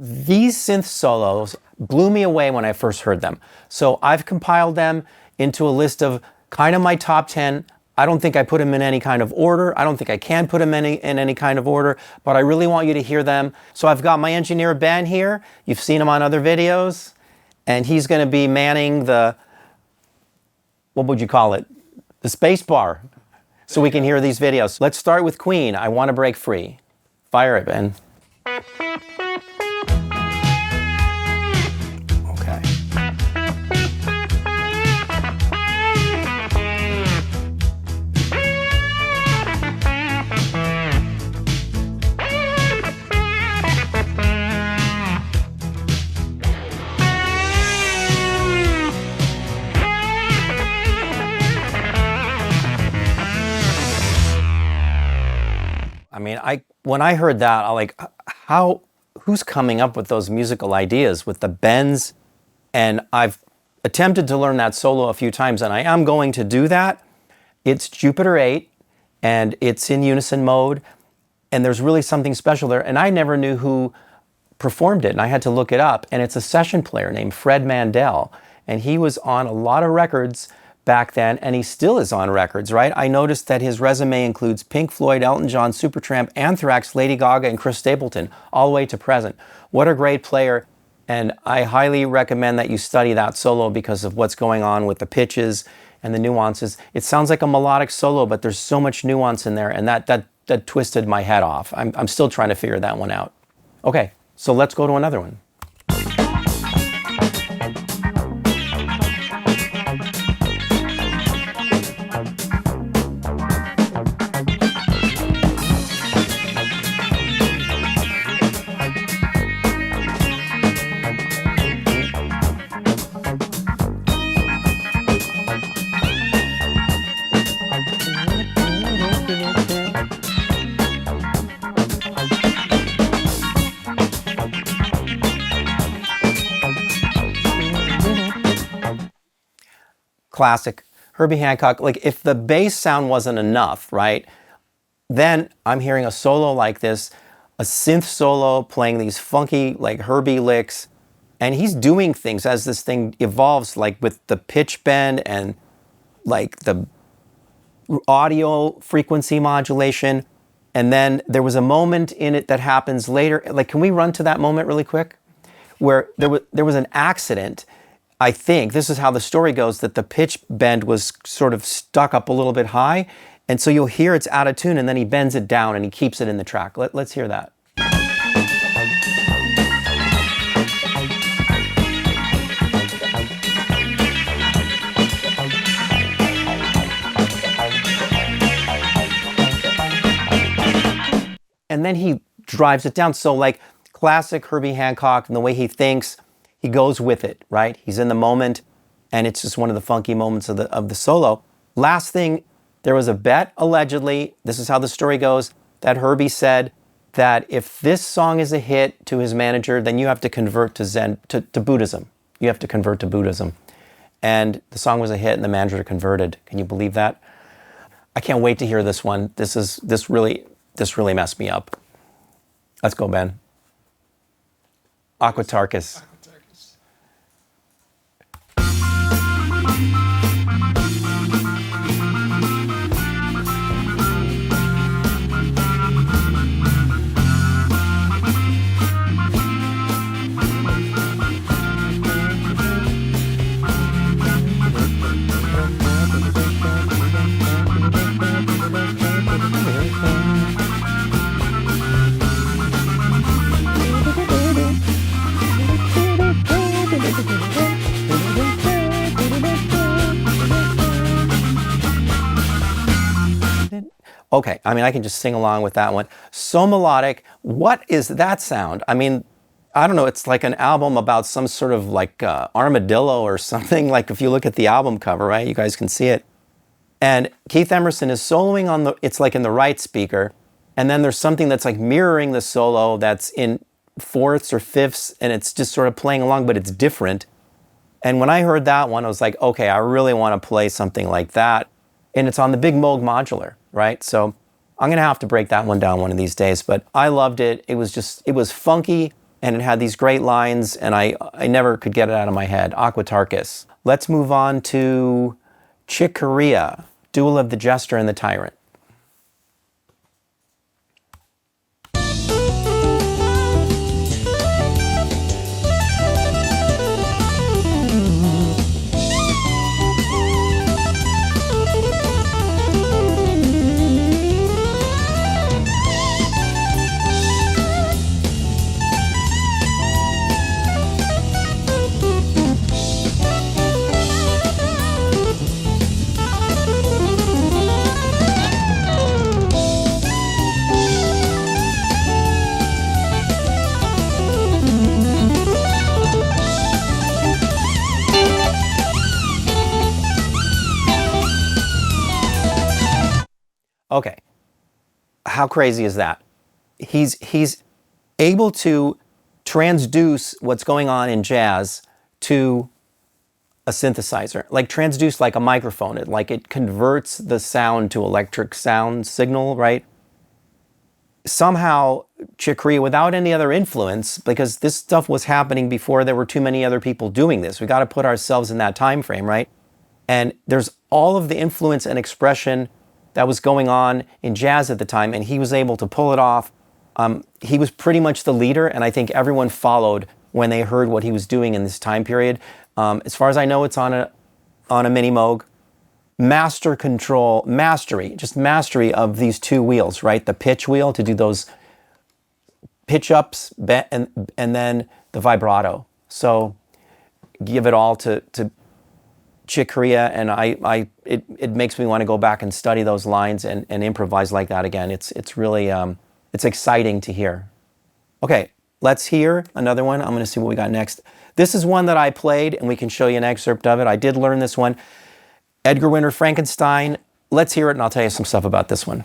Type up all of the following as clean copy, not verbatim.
These synth solos blew me away when I first heard them. So I've compiled them into a list of kind of my top 10. I don't think I put them in any kind of order. I don't think I can put them in any kind of order, but I really want you to hear them. So I've got my engineer Ben here. You've seen him on other videos, and he's going to be manning the, what would you call it? The space bar, so we can hear these videos. Let's start with Queen, I Want to Break Free. Fire it, Ben. Okay. I mean, when I heard that, I like, who's coming up with those musical ideas with the bends? And I've attempted to learn that solo a few times, and I am going to do that. It's Jupiter 8, and it's in unison mode, and there's really something special there. And I never knew who performed it, and I had to look it up. And it's a session player named Fred Mandel, and he was on a lot of records back then, and he still is on records, right? I noticed that his resume includes Pink Floyd, Elton John, Supertramp, Anthrax, Lady Gaga, and Chris Stapleton, all the way to present. What a great player, and I highly recommend that you study that solo because of what's going on with the pitches and the nuances. It sounds like a melodic solo, but there's so much nuance in there, and that twisted my head off. I'm still trying to figure that one out. Okay, so let's go to another one. Classic Herbie Hancock. Like, if the bass sound wasn't enough, right, then I'm hearing a solo like this, a synth solo playing these funky like Herbie licks, and he's doing things as this thing evolves, like with the pitch bend and like the audio frequency modulation. And then there was a moment in it that happens later. Like, can we run to that moment really quick? Where there was an accident. I think this is how the story goes, that the pitch bend was sort of stuck up a little bit high. And so you'll hear it's out of tune, and then he bends it down and he keeps it in the track. Let's hear that. And then he drives it down. So like classic Herbie Hancock and the way he thinks, he goes with it, right? He's in the moment, and it's just one of the funky moments of the solo. Last thing, there was a bet, allegedly, this is how the story goes, that Herbie said that if this song is a hit to his manager, then you have to convert to Buddhism. You have to convert to Buddhism. And the song was a hit, and the manager converted. Can you believe that? I can't wait to hear this one. This really messed me up. Let's go, Ben. Aquatarkus. Okay, I mean, I can just sing along with that one. So melodic. What is that sound? I mean, I don't know, it's like an album about some sort of like armadillo or something. Like if you look at the album cover, right, you guys can see it. And Keith Emerson is soloing on it's like in the right speaker. And then there's something that's like mirroring the solo that's in fourths or fifths, and it's just sort of playing along, but it's different. And when I heard that one, I was like, okay, I really want to play something like that. And it's on the big Moog modular, right? So I'm going to have to break that one down one of these days, but I loved it. It was funky. and it had these great lines, and I never could get it out of my head. Aquatarkus. Let's move on to Corea, Duel of the Jester and the Tyrant. Okay, how crazy is that? He's able to transduce what's going on in jazz to a synthesizer, like transduce like a microphone. It converts the sound to electric sound signal, right? Somehow, Corea, without any other influence, because this stuff was happening before there were too many other people doing this. We got to put ourselves in that time frame, right? And there's all of the influence and expression that was going on in jazz at the time, and he was able to pull it off. He was pretty much the leader, and I think everyone followed when they heard what he was doing in this time period. As far as I know, it's on a Mini Moog. Master control, mastery of these two wheels, right? The pitch wheel to do those pitch ups, and then the vibrato. So give it all to Corea, and it makes me want to go back and study those lines and improvise like that again. It's really it's exciting to hear. Okay, let's hear another one. I'm going to see what we got next. This is one that I played, and we can show you an excerpt of it. I did learn this one. Edgar Winter, Frankenstein. Let's hear it, and I'll tell you some stuff about this one.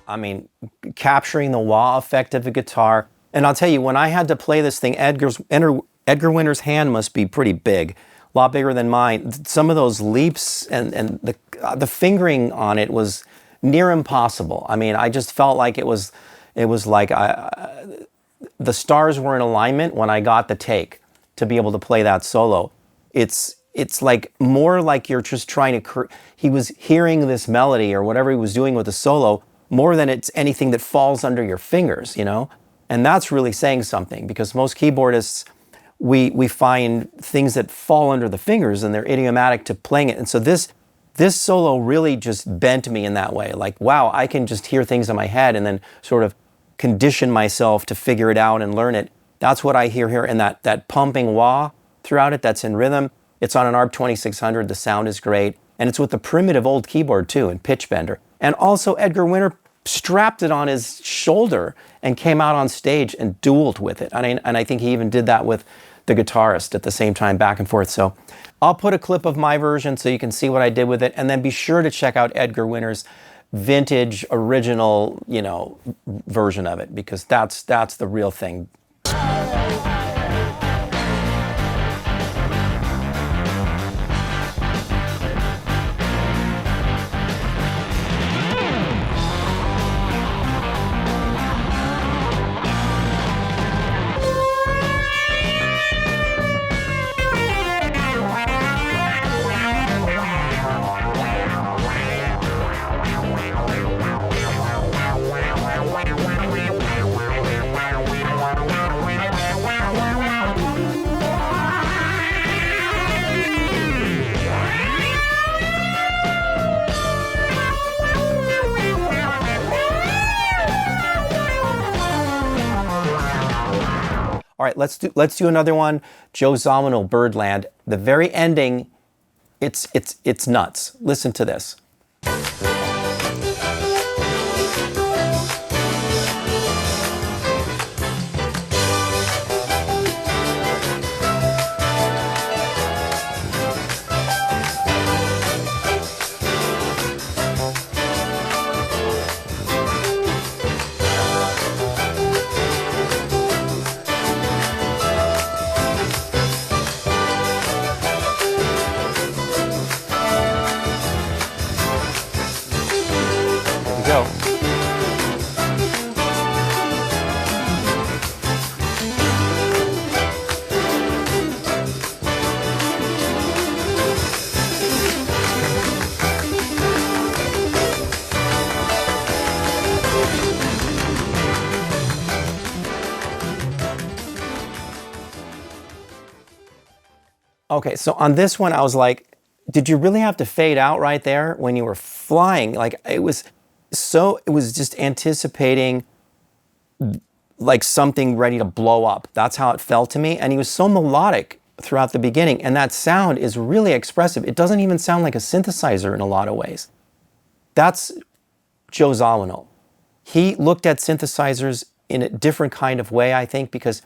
I mean, capturing the wah effect of a guitar. And I'll tell you, when I had to play this thing, Edgar Winter's hand must be pretty big, a lot bigger than mine. Some of those leaps and the fingering on it was near impossible. I mean, I just felt like it was like the stars were in alignment when I got the take to be able to play that solo. It's like more like you're just trying to, he was hearing this melody or whatever he was doing with the solo more than it's anything that falls under your fingers, you know? And that's really saying something, because most keyboardists, we find things that fall under the fingers and they're idiomatic to playing it. And so this solo really just bent me in that way. Like, wow, I can just hear things in my head and then sort of condition myself to figure it out and learn it. That's what I hear here, and that pumping wah throughout it, that's in rhythm. It's on an ARP 2600, the sound is great. And it's with the primitive old keyboard too, in pitch bender. And also Edgar Winter strapped it on his shoulder and came out on stage and dueled with it. And I think he even did that with the guitarist at the same time, back and forth. So I'll put a clip of my version so you can see what I did with it. And then be sure to check out Edgar Winter's vintage, original, you know, version of it, because that's the real thing. All right, let's do another one. Joe Zawinul, Birdland. The very ending, it's nuts. Listen to this. we go. Okay, so on this one, I was like, did you really have to fade out right there when you were flying? Like, it was just anticipating like something ready to blow up. That's how it felt to me. And he was so melodic throughout the beginning. And that sound is really expressive. It doesn't even sound like a synthesizer in a lot of ways. That's Joe Zawinul. He looked at synthesizers in a different kind of way, I think, because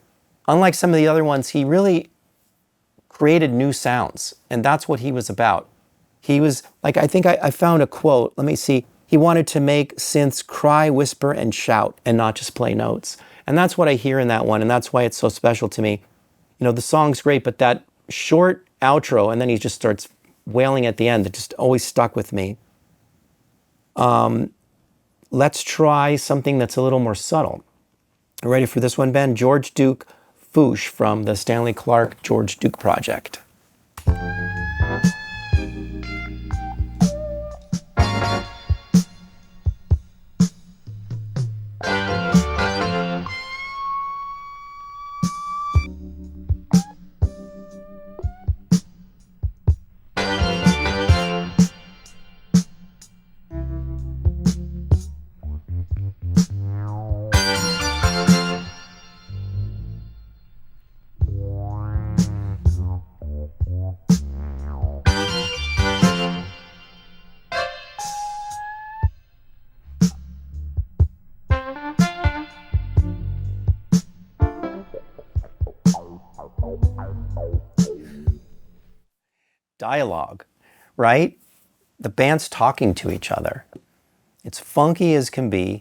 unlike some of the other ones, he really created new sounds, and that's what he was about. He was like, I think I found a quote, let me see. He wanted to make synths cry, whisper, and shout, and not just play notes. And that's what I hear in that one, and that's why it's so special to me. You know, the song's great, but that short outro, and then he just starts wailing at the end, that just always stuck with me. Let's try something that's a little more subtle. Ready for this one, Ben? George Duke, Foosh from the Stanley Clarke George Duke Project. Dialogue, right? The band's talking to each other. It's funky as can be,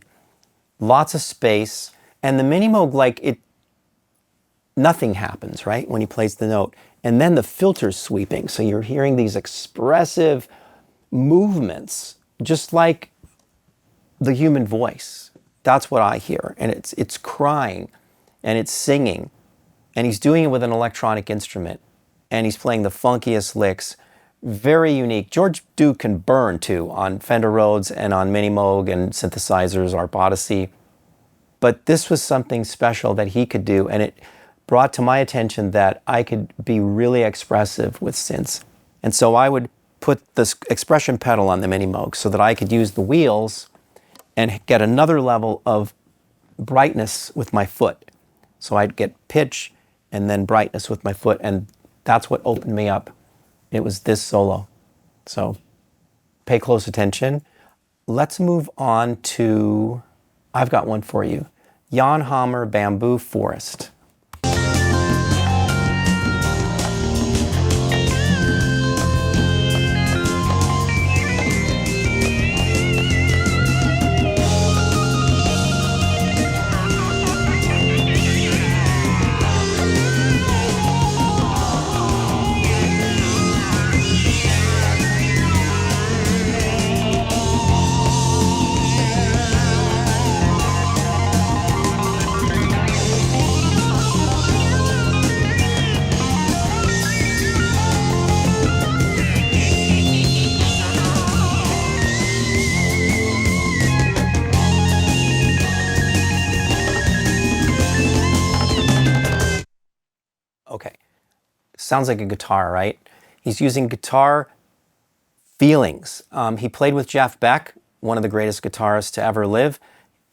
lots of space, and the Minimoog, like nothing happens, right, when he plays the note. And then the filter's sweeping, so you're hearing these expressive movements, just like the human voice. That's what I hear, and it's crying, and it's singing, and he's doing it with an electronic instrument. And he's playing the funkiest licks. Very unique. George Duke can burn too on Fender Rhodes and on Minimoog and synthesizers, Arp Odyssey. But this was something special that he could do, and it brought to my attention that I could be really expressive with synths. And so I would put this expression pedal on the Minimoog so that I could use the wheels and get another level of brightness with my foot. So I'd get pitch and then brightness with my foot, and that's what opened me up. It was this solo. So pay close attention. Let's move on to, I've got one for you. Jan Hammer, Bamboo Forest. Okay, sounds like a guitar, right? He's using guitar feelings. He played with Jeff Beck, one of the greatest guitarists to ever live,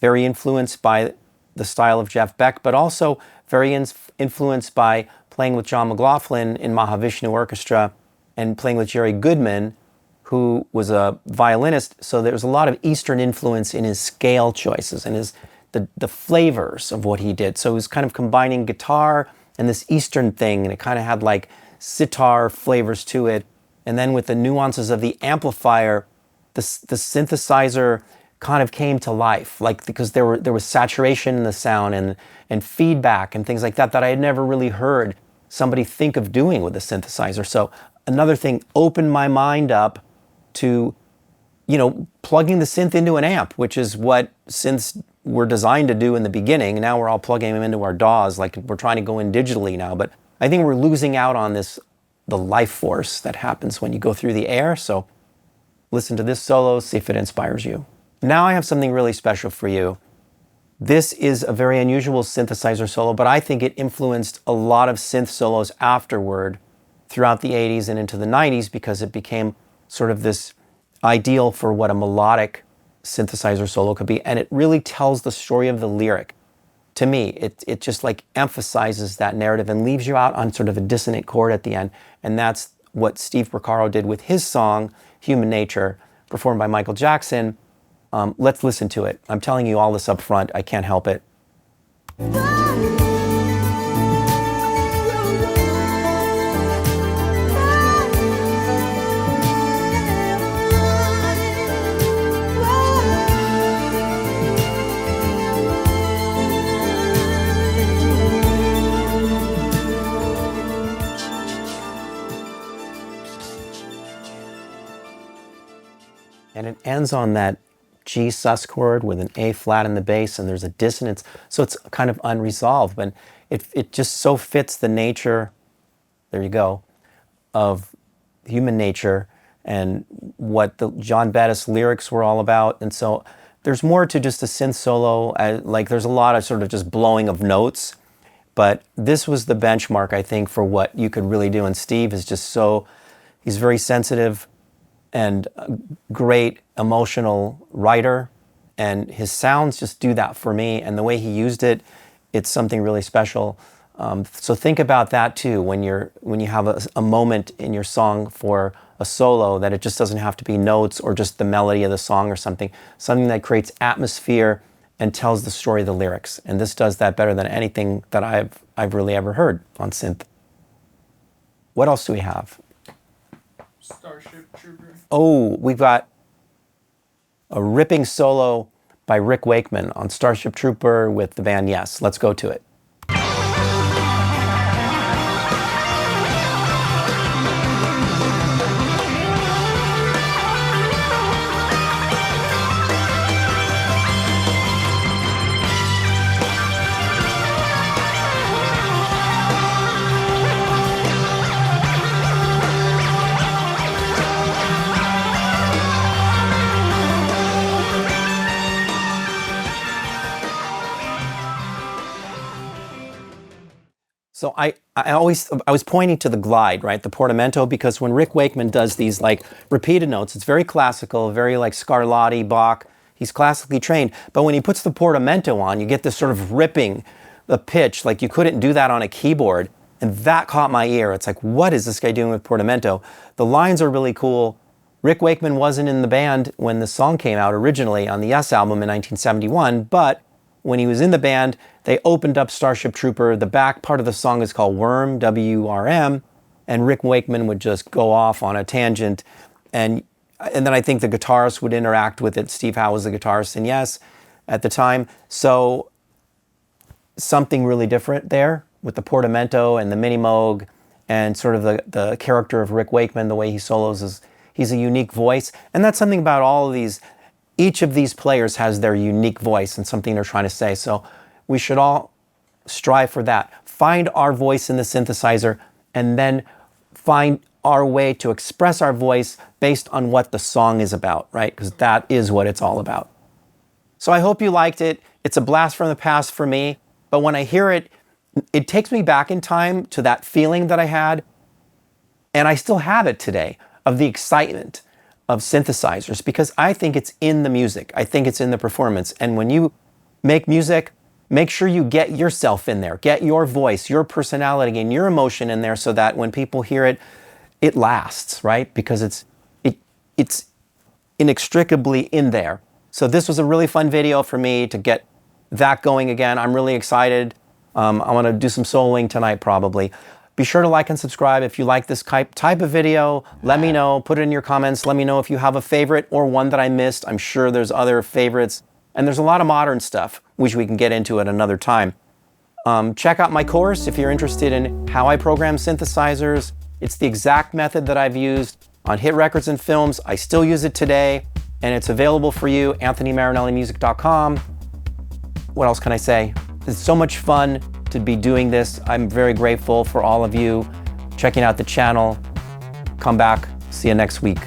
very influenced by the style of Jeff Beck, but also very influenced by playing with John McLaughlin in Mahavishnu Orchestra and playing with Jerry Goodman, who was a violinist. So there was a lot of Eastern influence in his scale choices and the flavors of what he did. So he was kind of combining guitar and this Eastern thing, and it kind of had like sitar flavors to it. And then with the nuances of the amplifier, the synthesizer kind of came to life, like because there was saturation in the sound and feedback and things like that I had never really heard somebody think of doing with a synthesizer. So another thing opened my mind up to plugging the synth into an amp, which is what synths were designed to do in the beginning. Now we're all plugging them into our DAWs, like we're trying to go in digitally now. But I think we're losing out on the life force that happens when you go through the air. So listen to this solo, see if it inspires you. Now I have something really special for you. This is a very unusual synthesizer solo, but I think it influenced a lot of synth solos afterward throughout the 80s and into the 90s because it became sort of this ideal for what a melodic synthesizer solo could be. And it really tells the story of the lyric. To me, it just like emphasizes that narrative and leaves you out on sort of a dissonant chord at the end. And that's what Steve Porcaro did with his song, Human Nature, performed by Michael Jackson. Let's listen to it. I'm telling you all this up front. I can't help it. And it ends on that G sus chord with an A flat in the bass, and there's a dissonance. So it's kind of unresolved, but it just so fits the nature, there you go, of human nature and what the John Bettis lyrics were all about. And so there's more to just a synth solo. Like there's a lot of sort of just blowing of notes, but this was the benchmark, I think, for what you could really do. And Steve is just he's very sensitive and a great emotional writer, and his sounds just do that for me. And the way he used it, it's something really special. So think about that too when you have a moment in your song for a solo, that it just doesn't have to be notes or just the melody of the song or something that creates atmosphere and tells the story of the lyrics. And this does that better than anything that I've really ever heard on synth. What else do we have? Starship Trooper. Oh, we've got a ripping solo by Rick Wakeman on Starship Trooper with the band Yes. Let's go to it. So I was pointing to the glide, right? The portamento, because when Rick Wakeman does these like repeated notes, it's very classical, very like Scarlatti, Bach. He's classically trained. But when he puts the portamento on, you get this sort of ripping the pitch. Like you couldn't do that on a keyboard. And that caught my ear. It's like, what is this guy doing with portamento? The lines are really cool. Rick Wakeman wasn't in the band when the song came out originally on the Yes album in 1971, but when he was in the band, they opened up Starship Trooper. The back part of the song is called Würm, W-R-M, and Rick Wakeman would just go off on a tangent. And then I think the guitarist would interact with it. Steve Howe was the guitarist in Yes at the time. So something really different there with the portamento and the mini moog and sort of the character of Rick Wakeman, the way he solos he's a unique voice. And that's something about all of these. Each of these players has their unique voice and something they're trying to say. So we should all strive for that. Find our voice in the synthesizer and then find our way to express our voice based on what the song is about, right? Because that is what it's all about. So I hope you liked it. It's a blast from the past for me. But when I hear it, it takes me back in time to that feeling that I had. And I still have it today of the excitement of synthesizers, because I think it's in the music. I think it's in the performance. And when you make music, make sure you get yourself in there. Get your voice, your personality, and your emotion in there so that when people hear it, it lasts, right? Because it's inextricably in there. So this was a really fun video for me to get that going again. I'm really excited. I want to do some soloing tonight probably. Be sure to like and subscribe if you like this type of video. Let me know, put it in your comments. Let me know if you have a favorite or one that I missed. I'm sure there's other favorites. And there's a lot of modern stuff, which we can get into at another time. Check out my course if you're interested in how I program synthesizers. It's the exact method that I've used on hit records and films. I still use it today. and it's available for you, anthonymarinellimusic.com. What else can I say? It's so much fun to be doing this. I'm very grateful for all of you checking out the channel. Come back. See you next week.